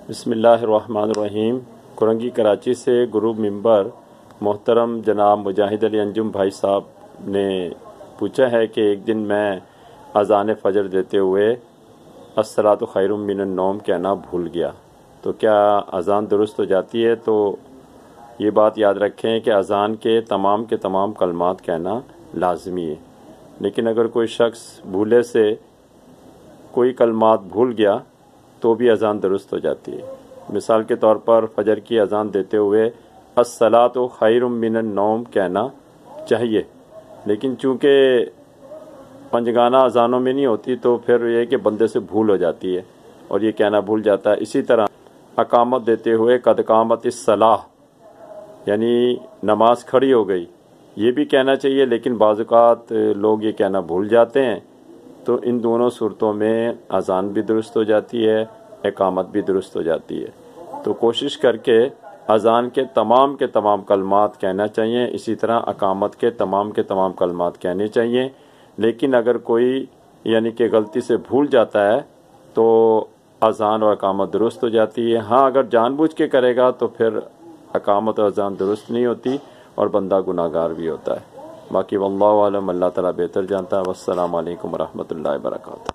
بسم اللہ الرحمن الرحیم۔ کرنگی کراچی سے گروپ ممبر محترم جناب مجاہد علی انجم بھائی صاحب نے پوچھا ہے کہ ایک دن میں اذان فجر دیتے ہوئے الصلاۃ خیر من النوم کہنا بھول گیا تو کیا اذان درست ہو جاتی ہے؟ تو یہ بات یاد رکھیں کہ اذان کے تمام کلمات کہنا لازمی ہے، لیکن اگر کوئی شخص بھولے سے کوئی کلمات بھول گیا تو بھی اذان درست ہو جاتی ہے۔ مثال کے طور پر فجر کی اذان دیتے ہوئے الصلاۃ خیر من النوم کہنا چاہیے، لیکن چونکہ پنجگانہ اذانوں میں نہیں ہوتی تو پھر یہ کہ بندے سے بھول ہو جاتی ہے اور یہ کہنا بھول جاتا ہے۔ اسی طرح اقامت دیتے ہوئے قد قامت الصلاۃ یعنی نماز کھڑی ہو گئی، یہ بھی کہنا چاہیے، لیکن بعض اوقات لوگ یہ کہنا بھول جاتے ہیں، تو ان دونوں صورتوں میں اذان بھی درست ہو جاتی ہے، اقامت بھی درست ہو جاتی ہے۔ تو کوشش کر کے اذان کے تمام کلمات کہنا چاہیے، اسی طرح اقامت کے تمام کلمات کہنے چاہیے، لیکن اگر کوئی یعنی کہ غلطی سے بھول جاتا ہے تو اذان اور اقامت درست ہو جاتی ہے۔ ہاں اگر جان بوجھ کے کرے گا تو پھر اقامت اور اذان درست نہیں ہوتی اور بندہ گناہ گار بھی ہوتا ہے۔ باقی واللہ عالم، اللہ تعالیٰ بہتر جانتا ہے۔ والسلام علیکم ورحمۃ اللہ وبرکاتہ۔